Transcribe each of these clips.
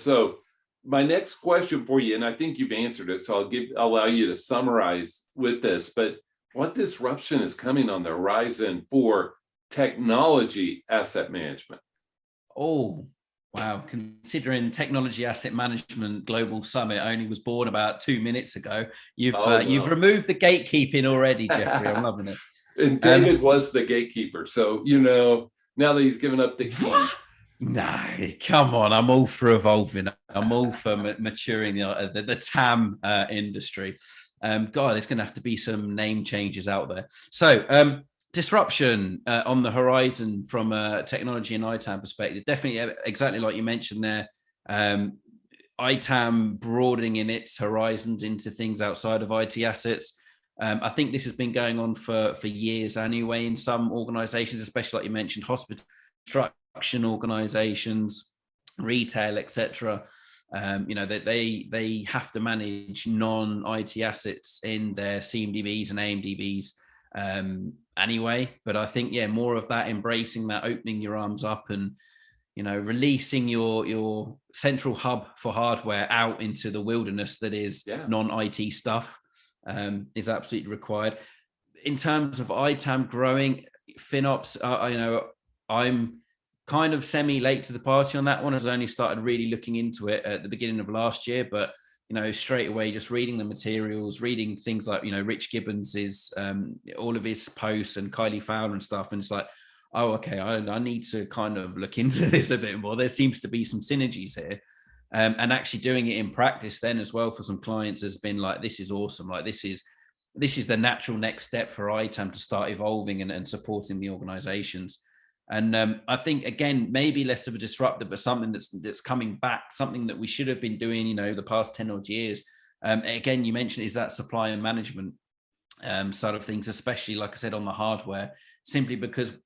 so my next question for you, and I think you've answered it, so I'll allow you to summarize with this, but what disruption is coming on the horizon for technology asset management? Oh, wow. Considering Technology Asset Management Global Summit only was born about 2 minutes ago, you've removed the gatekeeping already, Jeffrey. I'm loving it. And David was the gatekeeper. So, now that he's given up the key. No, come on. I'm all for evolving. I'm all for maturing the TAM industry. God, there's going to have to be some name changes out there. So, disruption on the horizon from a technology and ITAM perspective. Definitely, exactly like you mentioned there. ITAM broadening in its horizons into things outside of IT assets. I think this has been going on for years anyway in some organizations, especially like you mentioned, hospital construction organizations, retail, etc. That they have to manage non-IT assets in their CMDBs and AMDBs anyway. But I think, more of that, embracing that, opening your arms up and, releasing your central hub for hardware out into the wilderness that is non-IT stuff is absolutely required. In terms of ITAM growing, FinOps, I'm kind of semi-late to the party on that one, as I only started really looking into it at the beginning of last year. But, straight away, just reading the materials, reading things like, Rich Gibbons' all of his posts and Kylie Fowler and stuff. And it's like, oh, okay, I need to kind of look into this a bit more. There seems to be some synergies here. And actually doing it in practice then as well for some clients has been like, this is awesome. Like this is the natural next step for ITAM to start evolving and supporting the organizations. And I think, again, maybe less of a disruptor, but something that's coming back, something that we should have been doing, the past 10 odd years. Again, you mentioned is that supply and management side of things, especially, like I said, on the hardware, simply because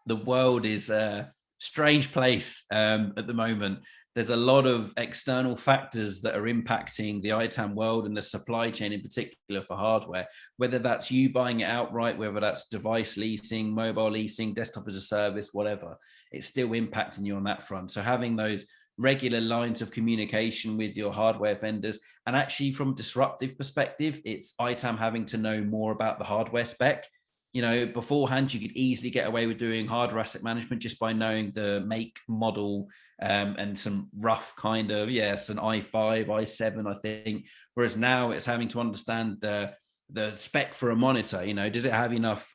the world is a strange place at the moment. There's a lot of external factors that are impacting the ITAM world and the supply chain in particular for hardware, whether that's you buying it outright, whether that's device leasing, mobile leasing, desktop as a service, whatever, it's still impacting you on that front. So having those regular lines of communication with your hardware vendors, and actually from a disruptive perspective, it's ITAM having to know more about the hardware spec. Beforehand, you could easily get away with doing hardware asset management just by knowing the make, model, and some rough kind of, it's an i5, i7, I think. Whereas now it's having to understand the spec for a monitor. Does it have enough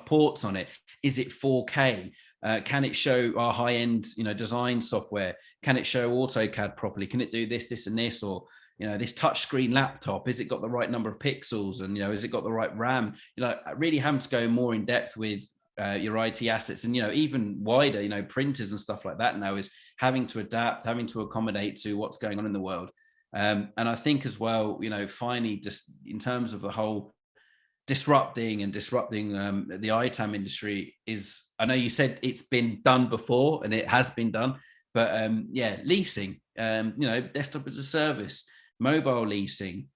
ports on it? Is it 4K? Can it show our high-end, design software? Can it show AutoCAD properly? Can it do this, this, and this? Or this touchscreen laptop, has it got the right number of pixels? And, has it got the right RAM? Really having to go more in depth with your IT assets, and, even wider, printers and stuff like that now is having to adapt, having to accommodate to what's going on in the world. And I think as well, finally, just in terms of the whole disrupting the ITAM industry is, I know you said it's been done before and it has been done, but leasing, desktop as a service, mobile leasing,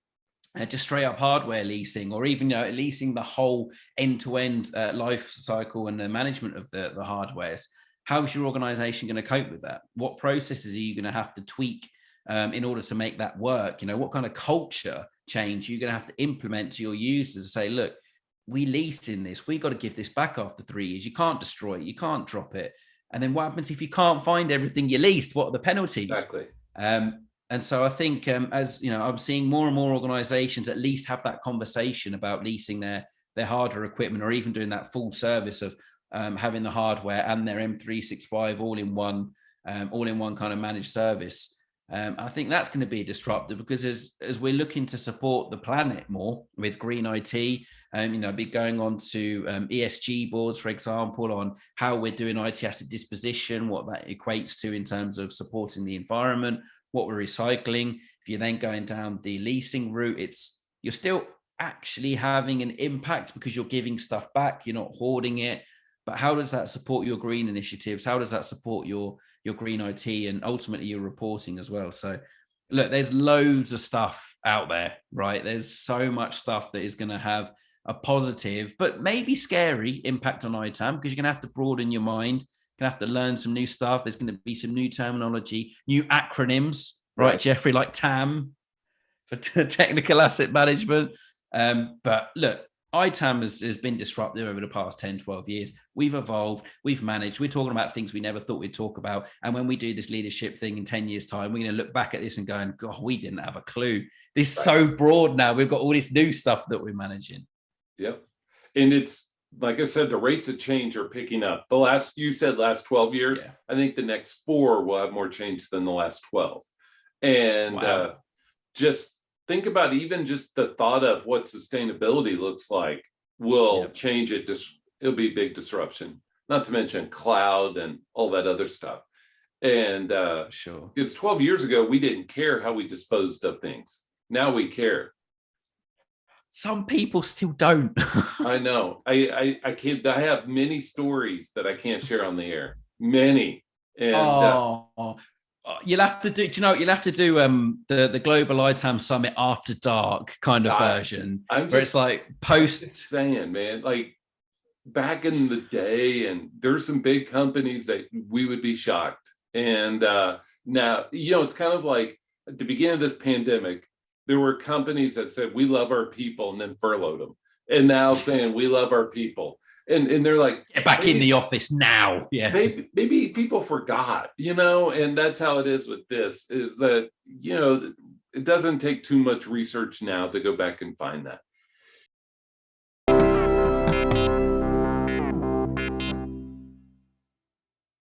just straight up hardware leasing, or even leasing the whole end-to-end life cycle and the management of the hardwares. How is your organization going to cope with that? What processes are you going to have to tweak in order to make that work? What kind of culture change you're going to have to implement to your users to say, look, we lease in this, we got to give this back after 3 years. You can't destroy it, you can't drop it. And then what happens if you can't find everything you leased? What are the penalties? Exactly. And so I think, as I'm seeing more and more organizations at least have that conversation about leasing their hardware equipment, or even doing that full service of having the hardware and their M365 all in one kind of managed service. I think that's going to be disruptive, because as we're looking to support the planet more with green IT, be going on to ESG boards, for example, on how we're doing IT asset disposition, what that equates to in terms of supporting the environment, what we're recycling. If you're then going down the leasing route, you're still actually having an impact because you're giving stuff back, you're not hoarding it. But how does that support your green initiatives? How does that support your green IT and ultimately your reporting as well? So look, there's loads of stuff out there, right? There's so much stuff that is going to have a positive, but maybe scary impact on ITAM, because you're going to have to broaden your mind, Gonna have to learn some new stuff. There's going to be some new terminology, new acronyms, right, Right. Jeffrey, like TAM for technical asset management. But look, ITAM has been disruptive over the past 10, 12 years. We've evolved, we've managed, we're talking about things we never thought we'd talk about. And when we do this leadership thing in 10 years' time, we're going to look back at this and go, God, we didn't have a clue. This is Right. so broad now. We've got all this new stuff that we're managing. Yep. And it's like I said, the rates of change are picking up. You said last 12 years. Yeah. I think the next 4 will have more change than the last 12. And Wow. just think about even just the thought of what sustainability looks like will Yep. change it. It'll be a big disruption, not to mention cloud and all that other stuff. And For sure. because 12 years ago, we didn't care how we disposed of things. Now we care. Some people still don't. I know. I can't. I have many stories that I can't share on the air. Many. And You'll have to do. Do you know what you'll have to do? The Global ITAM Summit After Dark kind of version, where it's like post. Saying, man, like back in the day, and there's some big companies that we would be shocked. And now, it's kind of like at the beginning of this pandemic, there were companies that said we love our people and then furloughed them, and now saying we love our people, and they're like, Get back in the office now. Yeah. Maybe people forgot, and that's how it is with this, is that, it doesn't take too much research now to go back and find that.